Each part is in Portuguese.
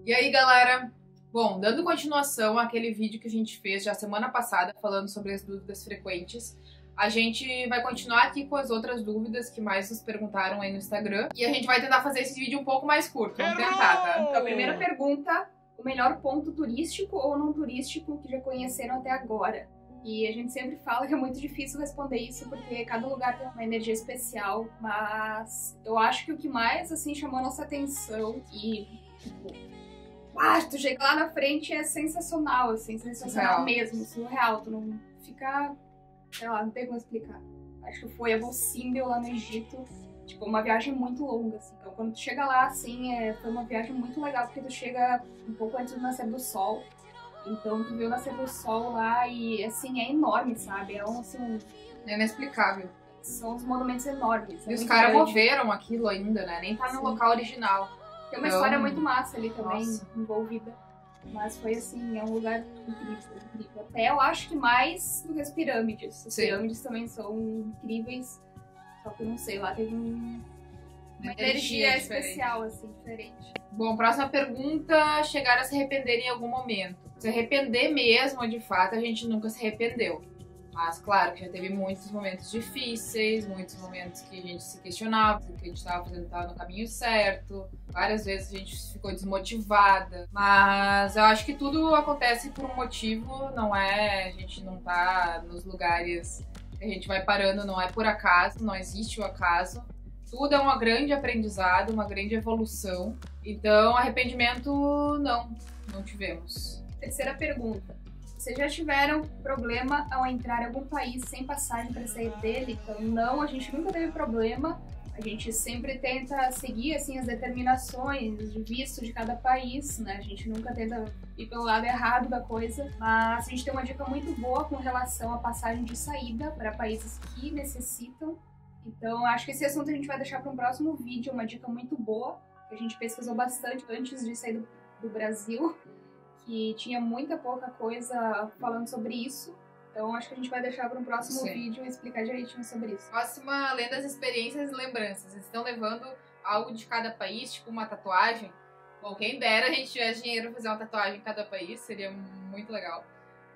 E aí, galera? Bom, dando continuação àquele vídeo que a gente fez já semana passada, falando sobre as dúvidas frequentes, a gente vai continuar aqui com as outras dúvidas que mais nos perguntaram aí no Instagram. E a gente vai tentar fazer esse vídeo um pouco mais curto. Vamos tentar, tá? Então, a primeira pergunta, o melhor ponto turístico ou não turístico que já conheceram até agora? E a gente sempre fala que é muito difícil responder isso, porque cada lugar tem uma energia especial, mas eu acho que o que mais, assim, chamou a nossa atenção e, tipo, tu chega lá na frente é sensacional, assim, sensacional mesmo, surreal, tu não fica, sei lá, não tem como explicar. Acho que foi a Abu Simbel lá no Egito, tipo, uma viagem muito longa, assim. Então, quando tu chega lá, assim, foi uma viagem muito legal, porque tu chega um pouco antes do nascer do sol. Então, tu vê o nascer do sol lá e, assim, é enorme, sabe? É assim... É inexplicável. São os monumentos enormes. E os caras moveram aquilo ainda, né? Nem tá no local original. Tem uma história muito massa ali também, envolvida. Mas foi, assim, é um lugar incrível, incrível. Até eu acho que mais do que as pirâmides. As pirâmides também são incríveis. Só que, não sei, lá teve uma energia especial, assim, diferente. Bom, próxima pergunta, chegaram a se arrepender em algum momento. Se arrepender mesmo, de fato, a gente nunca se arrependeu. Mas, claro, que já teve muitos momentos difíceis, muitos momentos que a gente se questionava, se o que a gente estava fazendo estava no caminho certo. Várias vezes a gente ficou desmotivada. Mas eu acho que tudo acontece por um motivo, não é? A gente não tá nos lugares que a gente vai parando, não é por acaso, não existe o acaso. Tudo é um grande aprendizado, uma grande evolução. Então, arrependimento, não tivemos. Terceira pergunta. Vocês já tiveram problema ao entrar em algum país sem passagem para sair dele? Então, não, a gente nunca teve problema. A gente sempre tenta seguir, assim, as determinações de visto de cada país, né? A gente nunca tenta ir pelo lado errado da coisa. Mas a gente tem uma dica muito boa com relação à passagem de saída para países que necessitam. Então, acho que esse assunto a gente vai deixar para um próximo vídeo, uma dica muito boa, que a gente pesquisou bastante antes de sair do Brasil, que tinha muita pouca coisa falando sobre isso. Então, acho que a gente vai deixar para um próximo vídeo e explicar direitinho sobre isso. Próxima, além das experiências e lembranças, vocês estão levando algo de cada país, tipo uma tatuagem? Bom, quem dera a gente tivesse dinheiro para fazer uma tatuagem em cada país, seria muito legal.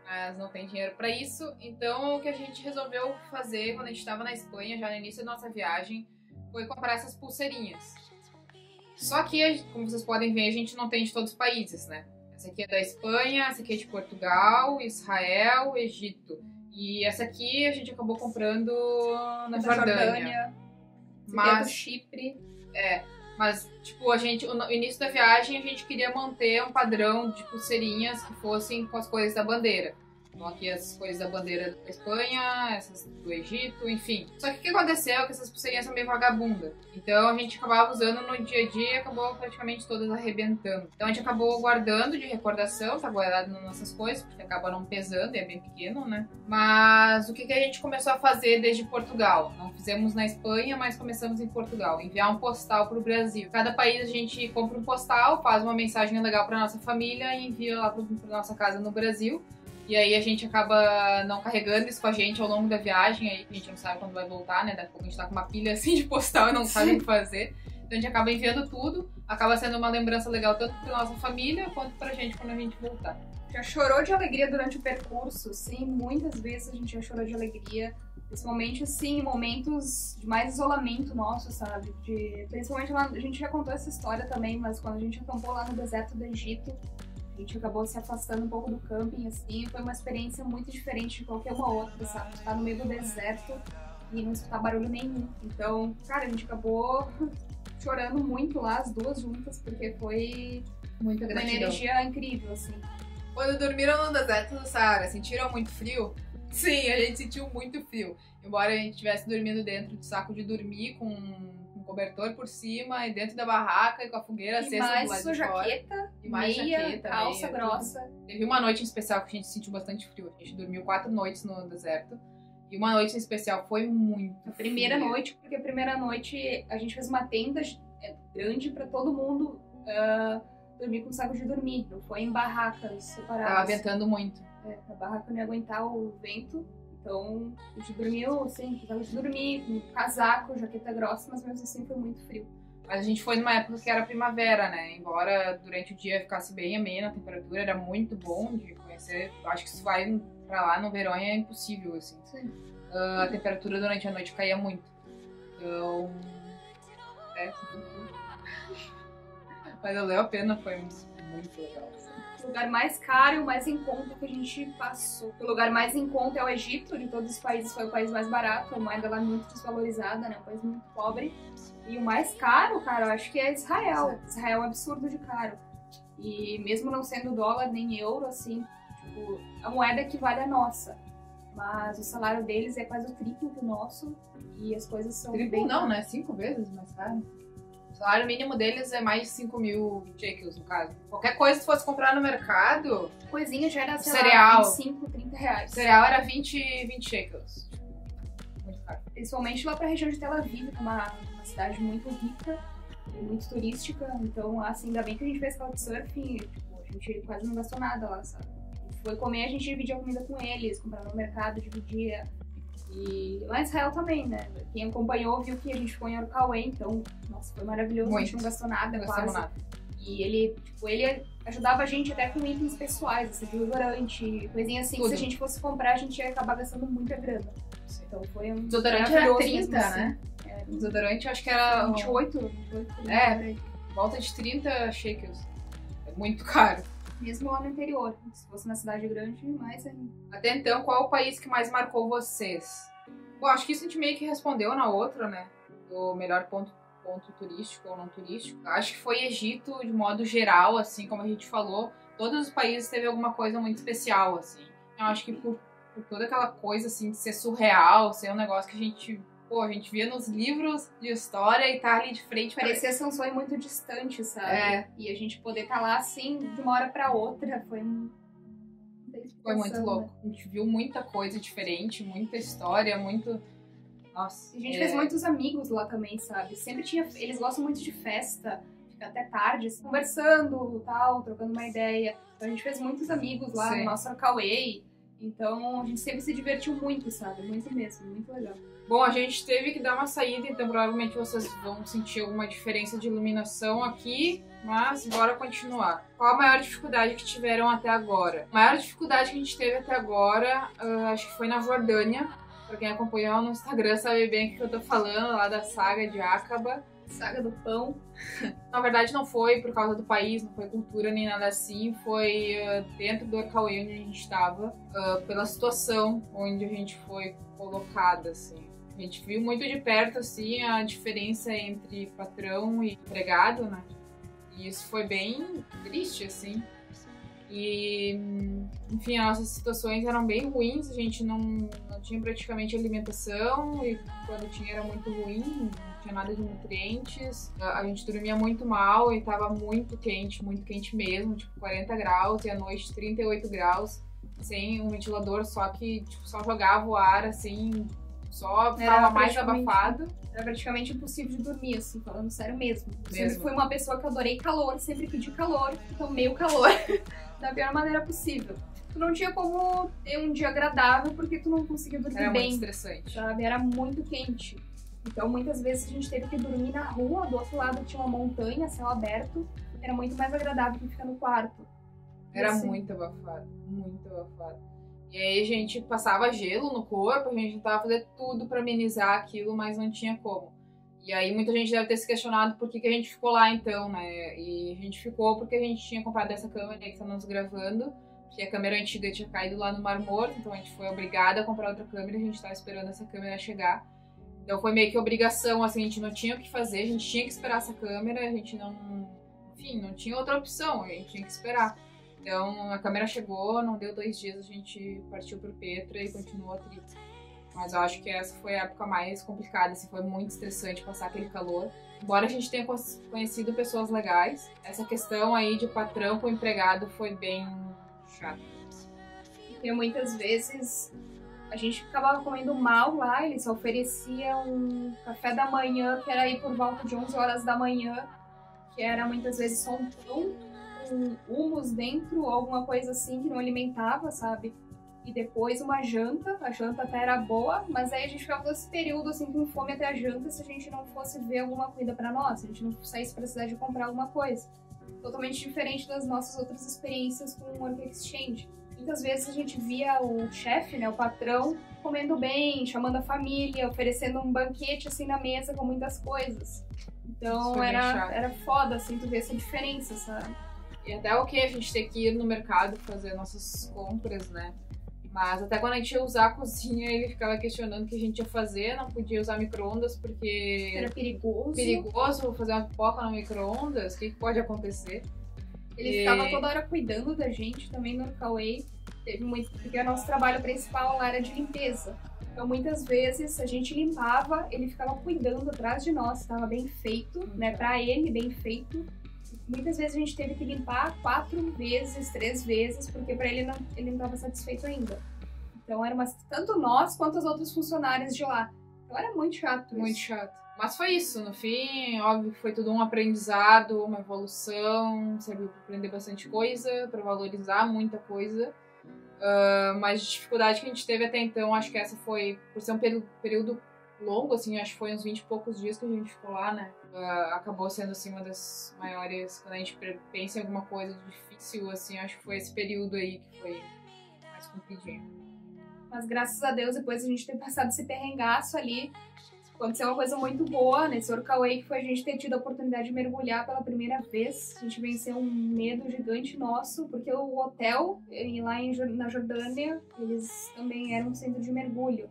Mas não tem dinheiro para isso. Então, o que a gente resolveu fazer quando a gente estava na Espanha, já no início da nossa viagem, foi comprar essas pulseirinhas. Só que, como vocês podem ver, a gente não tem de todos os países, né? Essa aqui é da Espanha, essa aqui é de Portugal, Israel, Egito. E essa aqui a gente acabou comprando na Jordânia. Mas Chipre. Mas, tipo, no início da viagem, a gente queria manter um padrão de pulseirinhas que fossem com as cores da bandeira. Então, aqui as cores da bandeira da Espanha, essas do Egito, enfim. Só que o que aconteceu é que essas pulseirinhas são meio vagabundas. Então, a gente acabava usando no dia a dia e acabou praticamente todas arrebentando. Então, a gente acabou guardando de recordação, tá guardado nas nossas coisas, porque acaba não pesando e é bem pequeno, né? Mas o que a gente começou a fazer desde Portugal? Não fizemos na Espanha, mas começamos em Portugal. Enviar um postal pro Brasil. Cada país a gente compra um postal, faz uma mensagem legal pra nossa família e envia lá pra nossa casa no Brasil. E aí a gente acaba não carregando isso com a gente ao longo da viagem, aí a gente não sabe quando vai voltar, né? Daqui a pouco a gente tá com uma pilha assim de postal e não sabe o que fazer. Então a gente acaba enviando tudo, acaba sendo uma lembrança legal tanto pra nossa família quanto pra gente quando a gente voltar. Já chorou de alegria durante o percurso? Sim, muitas vezes a gente já chorou de alegria. Principalmente, assim, em momentos de mais isolamento nosso, sabe? Principalmente lá, a gente já contou essa história também, mas quando a gente acampou lá no deserto do Egito, a gente acabou se afastando um pouco do camping, assim, foi uma experiência muito diferente de qualquer uma outra, sabe? Tu tá no meio do deserto e não escutar barulho nenhum. Então, cara, a gente acabou chorando muito lá, as duas juntas, porque foi muita uma energia incrível, assim. Quando dormiram no deserto do Saara, sentiram muito frio? Sim, a gente sentiu muito frio. Embora a gente estivesse dormindo dentro do saco de dormir com um cobertor por cima e dentro da barraca e com a fogueira acesa do lado de fora. E mais meia, jaqueta, calça grossa. Teve uma noite em especial que a gente sentiu bastante frio. A gente dormiu 4 noites no deserto. E uma noite em especial foi muito frio. A primeira noite, porque a primeira noite a gente fez uma tenda grande pra todo mundo dormir com saco de dormir. Não foi em barracas separadas. Tava ventando muito. A barraca não ia aguentar o vento. Então, a gente dormiu, assim, com saco de dormir, com casaco, jaqueta grossa, mas mesmo assim foi muito frio. Mas a gente foi numa época que era primavera, né? Embora durante o dia ficasse bem amena, a temperatura era muito bom de conhecer. Eu acho que se vai pra lá no verão é impossível, assim. Sim. A temperatura durante a noite caía muito. Então... Mas valeu a pena, foi muito legal. O lugar mais caro e o mais em conta que a gente passou. O lugar mais em conta é o Egito, de todos os países foi o país mais barato, a moeda lá é muito desvalorizada, né? Um país muito pobre. E o mais caro, cara, eu acho que é Israel. Israel é um absurdo de caro. E mesmo não sendo dólar nem euro, assim, tipo, a moeda equivale à nossa. Mas o salário deles é quase o triplo do nosso e as coisas são Triplo não, né? 5 vezes mais caro. O salário mínimo deles é mais de 5 mil shekels, no caso. Qualquer coisa que tu fosse comprar no mercado... Coisinha já era, sei cereal. lá, 25, 30 reais. Cereal era 20 shekels. Muito caro. Principalmente lá pra região de Tel Aviv, que é uma cidade muito rica e muito turística. Então, assim, ainda bem que a gente fez couchsurfing, tipo, a gente quase não gastou nada lá, sabe? A gente foi comer, a gente dividia a comida com eles, comprava no mercado, dividia. E lá em Israel também, né? Quem acompanhou viu que a gente foi em Orcauê, então, nossa, foi maravilhoso, Muito. a gente não gastou nada, Não quase. gastamos nada. E ele ajudava a gente até com itens pessoais, assim, desodorante, coisinha assim, Tudo. que se a gente fosse comprar, a gente ia acabar gastando muita grana. Sim. Então foi um Desodorante era maravilhoso 30, mesmo, assim. né? Desodorante eu acho que era 28, volta de 30 shekels. É muito caro. mesmo lá no interior. Se fosse na cidade grande, mais ainda. Até então, qual é o país que mais marcou vocês? Bom, acho que isso a gente meio que respondeu na outra, né? Do melhor ponto turístico ou não turístico. Acho que foi Egito, de modo geral, assim, como a gente falou. Todos os países teve alguma coisa muito especial, assim. Eu acho que por toda aquela coisa, assim, de ser surreal, ser um negócio que a gente via nos livros de história e tá ali de frente. Parecia ser um sonho muito distante, sabe? É. E a gente poder estar lá, assim, de uma hora pra outra, foi Foi muito louco. A gente viu muita coisa diferente, muita história, muito... Nossa. A gente fez muitos amigos lá também, sabe? Sempre tinha... Eles gostam muito de festa, fica até tarde, assim, conversando, tal, trocando uma ideia. Então a gente fez muitos amigos lá Sim. no nosso Arcauê. Então a gente sempre se divertiu muito, sabe? Muito mesmo, muito legal. Bom, a gente teve que dar uma saída, então provavelmente vocês vão sentir alguma diferença de iluminação aqui, mas bora continuar. Qual a maior dificuldade que tiveram até agora? A maior dificuldade que a gente teve até agora, acho que foi na Jordânia. Pra quem acompanhou no Instagram sabe bem o que eu tô falando, lá da saga de Aqaba. Saga do pão. Na verdade não foi por causa do país, não foi cultura nem nada assim, foi dentro do Arcauê onde a gente estava, pela situação onde a gente foi colocada, assim. A gente viu muito de perto, assim, a diferença entre patrão e empregado, né? E isso foi bem triste, assim. E, enfim, as nossas situações eram bem ruins, a gente não tinha praticamente alimentação e quando tinha era muito ruim, não tinha nada de nutrientes. A gente dormia muito mal e tava muito quente mesmo, tipo 40 graus e à noite 38 graus, sem um ventilador, só que tipo, só jogava o ar, assim, só ficava mais abafado. Era praticamente impossível de dormir, assim, falando sério mesmo. Eu sempre fui uma pessoa que adorei calor, sempre pedi calor, então meio calor. Da pior maneira possível. Tu não tinha como ter um dia agradável porque tu não conseguia dormir Era bem. muito estressante. Sabe? Era muito quente. Então muitas vezes a gente teve que dormir na rua, do outro lado tinha uma montanha, céu aberto. Era muito mais agradável que ficar no quarto. Era assim, muito abafado, muito abafado. E aí a gente passava gelo no corpo, a gente tentava fazer tudo pra amenizar aquilo, mas não tinha como. E aí muita gente deve ter se questionado por que a gente ficou lá então, né? E a gente ficou porque a gente tinha comprado essa câmera que tá nos gravando, porque a câmera antiga tinha caído lá no Mar Morto, então a gente foi obrigada a comprar outra câmera e a gente tava esperando essa câmera chegar. Então foi meio que obrigação, assim, a gente não tinha o que fazer, a gente tinha que esperar essa câmera, a gente não... Enfim, não tinha outra opção, a gente tinha que esperar. Então a câmera chegou, não deu 2 dias, a gente partiu pro Petra e continuou a trip. Mas eu acho que essa foi a época mais complicada, assim, foi muito estressante passar aquele calor. Embora a gente tenha conhecido pessoas legais, essa questão aí de patrão com empregado foi bem chata. Porque muitas vezes a gente ficava comendo mal lá, eles ofereciam um café da manhã, que era aí por volta de 11 horas da manhã, que era muitas vezes só um pão com hummus dentro, ou alguma coisa assim que não alimentava, sabe? e depois uma janta. A janta até era boa, mas aí a gente ficava todo esse período assim com fome até a janta se a gente não fosse ver alguma comida pra nós, se a gente não saísse pra cidade comprar alguma coisa. Totalmente diferente das nossas outras experiências com o Work Exchange. Muitas vezes a gente via o chefe, né, o patrão, comendo bem, chamando a família, oferecendo um banquete assim na mesa com muitas coisas. Então era foda, assim, tu ver essa diferença, sabe? E até ok a gente ter que ir no mercado fazer nossas compras, né? Mas até quando a gente ia usar a cozinha, ele ficava questionando o que a gente ia fazer, não podia usar micro-ondas porque... Era perigoso. Perigoso fazer uma pipoca no micro-ondas, o que pode acontecer? Ele ficava toda hora cuidando da gente também no Workaway. Teve muito, porque o nosso trabalho principal lá era de limpeza. Então, muitas vezes, a gente limpava, ele ficava cuidando atrás de nós, estava bem feito, né? Pra ele, bem feito. Muitas vezes a gente teve que limpar 4 vezes, 3 vezes, porque pra ele não estava satisfeito ainda. Então, era tanto nós quanto os outros funcionários de lá. Então, era muito chato isso. Muito chato. Mas foi isso, no fim, óbvio que foi tudo um aprendizado, uma evolução, serviu para aprender bastante coisa, para valorizar muita coisa. Mas a dificuldade que a gente teve até então, acho que essa foi, por ser um período longo, assim, acho que foi uns 20 e poucos dias que a gente ficou lá, né? Acabou sendo, assim, uma das maiores, quando a gente pensa em alguma coisa difícil, assim, acho que foi esse período aí que foi mais compridinho. Mas graças a Deus, depois a gente ter passado esse perrengaço ali, aconteceu uma coisa muito boa nesse Workaway, que foi a gente ter tido a oportunidade de mergulhar pela primeira vez. A gente venceu um medo gigante nosso, porque o hotel, lá na Jordânia, eles também eram um centro de mergulho.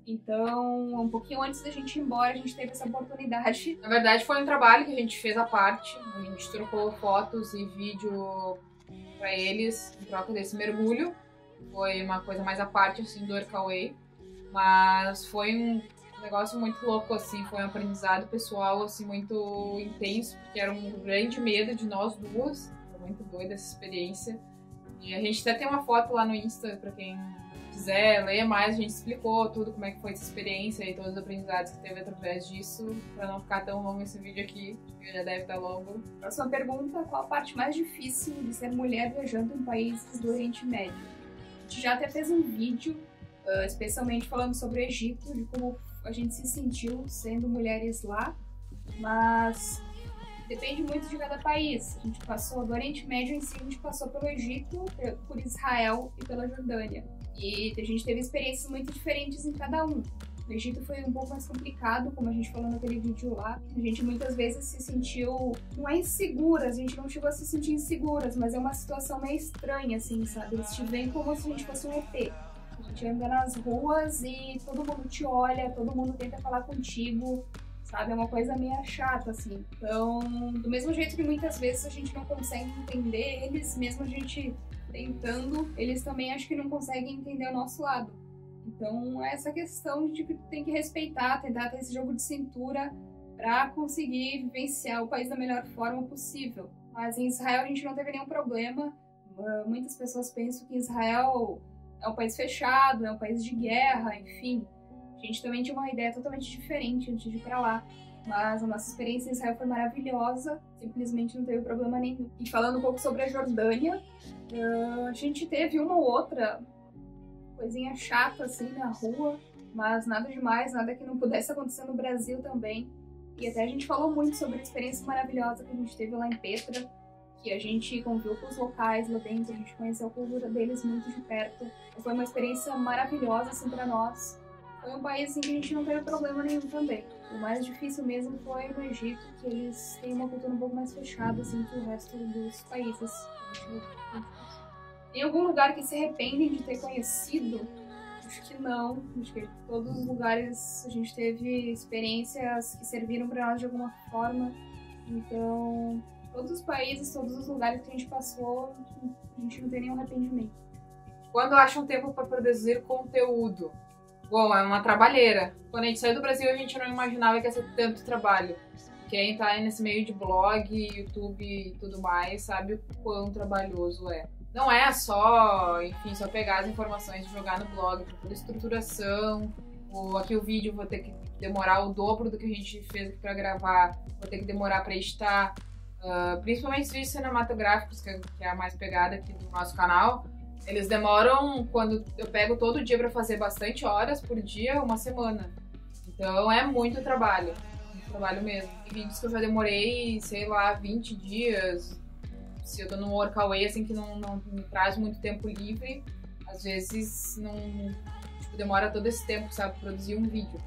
Então, um pouquinho antes da gente ir embora, a gente teve essa oportunidade. Na verdade, foi um trabalho que a gente fez à parte. A gente trocou fotos e vídeo pra eles em troca desse mergulho. Foi uma coisa mais à parte, assim, do Workaway. Mas foi um negócio muito louco, assim, foi um aprendizado pessoal, assim, muito intenso, porque era um grande medo de nós duas. Foi muito doida essa experiência. E a gente até tem uma foto lá no Insta, pra quem quiser ler mais, a gente explicou tudo, como é que foi essa experiência e todos os aprendizados que teve através disso, pra não ficar tão longo esse vídeo aqui, porque já deve estar longo. Próxima pergunta: qual a parte mais difícil de ser mulher viajando em países do Oriente Médio? A gente já até fez um vídeo, especialmente falando sobre o Egito, de como a gente se sentiu sendo mulheres lá, mas depende muito de cada país. A gente passou do Oriente Médio em si, a gente passou pelo Egito, por Israel e pela Jordânia. E a gente teve experiências muito diferentes em cada um. O Egito foi um pouco mais complicado, como a gente falou naquele vídeo lá. A gente muitas vezes se sentiu, não é insegura, a gente não chegou a se sentir inseguras, mas é uma situação meio estranha, assim, sabe? Eles te veem como se a gente fosse um ET. A gente anda nas ruas e todo mundo te olha, todo mundo tenta falar contigo, sabe? É uma coisa meio chata, assim. Então, do mesmo jeito que muitas vezes a gente não consegue entender eles, mesmo a gente tentando, eles também acho que não conseguem entender o nosso lado. Então, é essa questão de que tem que respeitar, tentar ter esse jogo de cintura para conseguir vivenciar o país da melhor forma possível. Mas em Israel a gente não teve nenhum problema. Muitas pessoas pensam que Israel é um país fechado, é um país de guerra, enfim. A gente também tinha uma ideia totalmente diferente antes de ir pra lá. Mas a nossa experiência em Israel foi maravilhosa, simplesmente não teve problema nenhum. E falando um pouco sobre a Jordânia, a gente teve uma ou outra coisinha chata assim na rua, mas nada demais, nada que não pudesse acontecer no Brasil também. E até a gente falou muito sobre a experiência maravilhosa que a gente teve lá em Petra, que a gente conviveu com os locais lá dentro, a gente conheceu a cultura deles muito de perto. Foi uma experiência maravilhosa assim pra nós. Foi um país assim, que a gente não teve problema nenhum também. O mais difícil mesmo foi no Egito, que eles têm uma cultura um pouco mais fechada assim, que o resto dos países. Em algum lugar que se arrependem de ter conhecido? Acho que não. Acho que todos os lugares a gente teve experiências que serviram para nós de alguma forma. Então, todos os países, todos os lugares que a gente passou, a gente não tem nenhum arrependimento. Quando acha um tempo para produzir conteúdo? Bom, é uma trabalheira. Quando a gente saiu do Brasil, a gente não imaginava que ia ser tanto trabalho. Quem tá aí nesse meio de blog, YouTube e tudo mais, sabe o quão trabalhoso é. Não é só, enfim, só pegar as informações e jogar no blog, tem toda a estruturação. Aqui o vídeo vou ter que demorar o dobro do que a gente fez aqui pra gravar, vou ter que demorar pra editar. Principalmente os vídeos cinematográficos, que é a mais pegada aqui do nosso canal. Eles demoram, quando eu pego todo dia pra fazer bastante horas por dia, uma semana. Então é muito trabalho mesmo. Tem vídeos que eu já demorei, sei lá, 20 dias. Se eu tô num workaway assim que não me traz muito tempo livre, às vezes não, tipo, demora todo esse tempo, sabe, produzir um vídeo.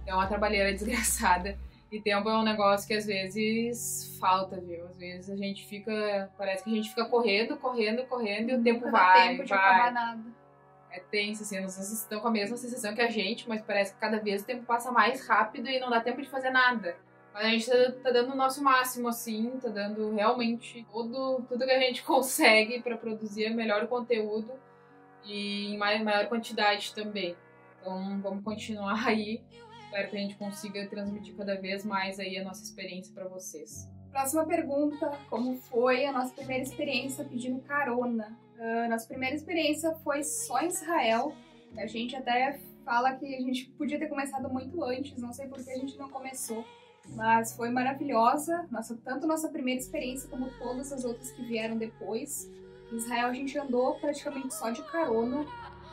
É uma trabalheira desgraçada. E tempo é um negócio que às vezes falta, viu? Às vezes a gente fica, parece que a gente fica correndo e o tempo vai. Tempo de acabar nada. É tenso, assim, vocês estão com a mesma sensação que a gente, mas parece que cada vez o tempo passa mais rápido e não dá tempo de fazer nada. Mas a gente tá dando o nosso máximo, assim, tá dando realmente tudo que a gente consegue pra produzir melhor conteúdo e em maior quantidade também. Então vamos continuar aí. Espero que a gente consiga transmitir cada vez mais aí a nossa experiência pra vocês. Próxima pergunta, como foi a nossa primeira experiência pedindo carona? Nossa primeira experiência foi só em Israel. A gente até fala que a gente podia ter começado muito antes, não sei por que a gente não começou. Mas foi maravilhosa, tanto nossa primeira experiência como todas as outras que vieram depois. Em Israel a gente andou praticamente só de carona,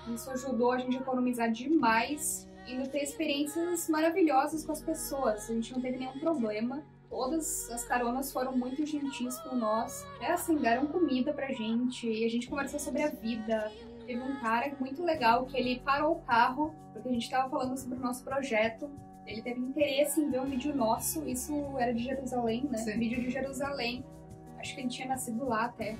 isso ajudou a gente a economizar demais e ainda ter experiências maravilhosas com as pessoas, a gente não teve nenhum problema. Todas as caronas foram muito gentis com nós, assim, deram comida pra gente e a gente conversou sobre a vida. Teve um cara muito legal que ele parou o carro, porque a gente tava falando sobre o nosso projeto. Ele teve interesse em ver um vídeo nosso, isso era de Jerusalém, né? Sim. Vídeo de Jerusalém. Acho que ele tinha nascido lá até.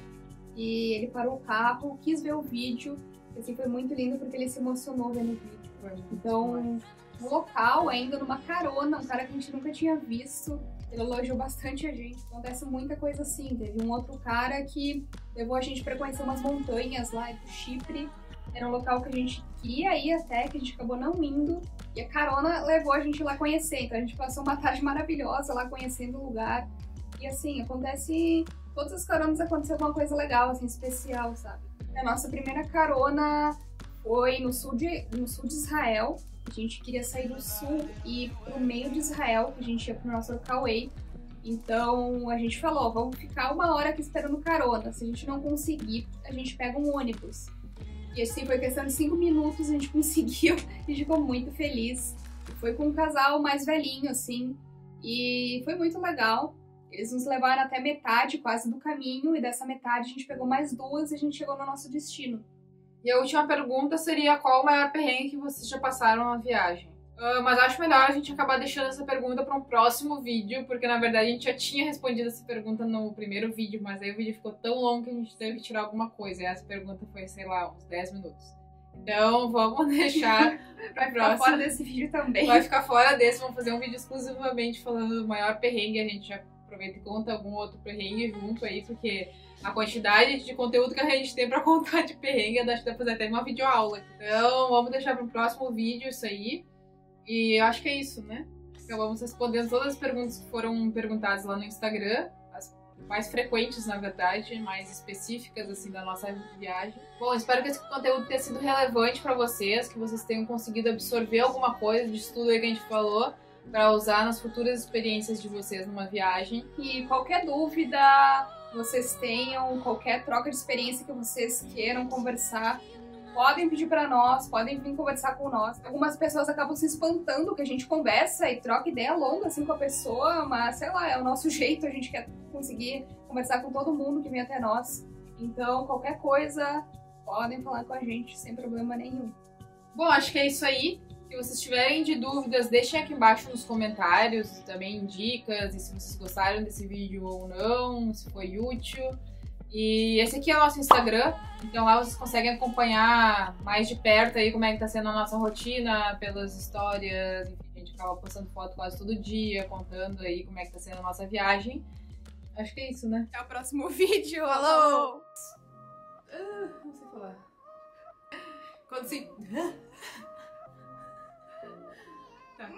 E ele parou o carro, quis ver o vídeo. Assim, foi muito lindo porque ele se emocionou vendo o vídeo. Então, no local, ainda numa carona, um cara que a gente nunca tinha visto, ele elogiou bastante a gente. Acontece muita coisa assim. Teve um outro cara que levou a gente pra conhecer umas montanhas lá do Chipre. Era um local que a gente queria ir até, que a gente acabou não indo. E a carona levou a gente lá conhecer. Então a gente passou uma tarde maravilhosa lá conhecendo o lugar. E assim, acontece... Todas as caronas aconteceu alguma coisa legal, assim, especial, sabe? A nossa primeira carona foi no sul de Israel. A gente queria sair do sul e ir pro meio de Israel, que a gente ia pro nosso workaway. Então a gente falou, vamos ficar 1 hora aqui esperando carona. Se a gente não conseguir, a gente pega um ônibus. E assim, foi questão de 5 minutos, a gente conseguiu, a gente ficou muito feliz. Foi com um casal mais velhinho, assim, e foi muito legal. Eles nos levaram até metade, quase do caminho, e dessa metade a gente pegou mais 2 e a gente chegou no nosso destino. E a última pergunta seria qual o maior perrengue que vocês já passaram na viagem? Mas acho melhor a gente acabar deixando essa pergunta para um próximo vídeo, porque na verdade a gente já tinha respondido essa pergunta no primeiro vídeo, mas aí o vídeo ficou tão longo que a gente teve que tirar alguma coisa, e essa pergunta foi, sei lá, uns 10 minutos. Então vamos deixar Vai ficar fora desse vídeo também. Vai ficar fora desse, vamos fazer um vídeo exclusivamente falando do maior perrengue, a gente já aproveita e conta algum outro perrengue junto aí, porque a quantidade de conteúdo que a gente tem pra contar de perrengue, acho que dá pra fazer até uma videoaula. Então vamos deixar pro próximo vídeo isso aí. E eu acho que é isso, né? Acabamos respondendo todas as perguntas que foram perguntadas lá no Instagram. As mais frequentes, na verdade, mais específicas, assim, da nossa viagem. Bom, espero que esse conteúdo tenha sido relevante pra vocês, que vocês tenham conseguido absorver alguma coisa disso tudo aí que a gente falou, pra usar nas futuras experiências de vocês numa viagem. E qualquer dúvida vocês tenham, qualquer troca de experiência que vocês queiram conversar, podem pedir pra nós, podem vir conversar com nós. Algumas pessoas acabam se espantando que a gente conversa e troca ideia longa assim com a pessoa, mas sei lá, é o nosso jeito, a gente quer conseguir conversar com todo mundo que vem até nós. Então, qualquer coisa, podem falar com a gente sem problema nenhum. Bom, acho que é isso aí. Se vocês tiverem de dúvidas, deixem aqui embaixo nos comentários, também dicas, e se vocês gostaram desse vídeo ou não, se foi útil. E esse aqui é o nosso Instagram, então lá vocês conseguem acompanhar mais de perto aí como é que tá sendo a nossa rotina, pelas histórias, enfim, a gente acaba postando foto quase todo dia, contando aí como é que tá sendo a nossa viagem. Acho que é isso, né? Até o próximo vídeo, alô! Não sei falar. Quando se... Tá.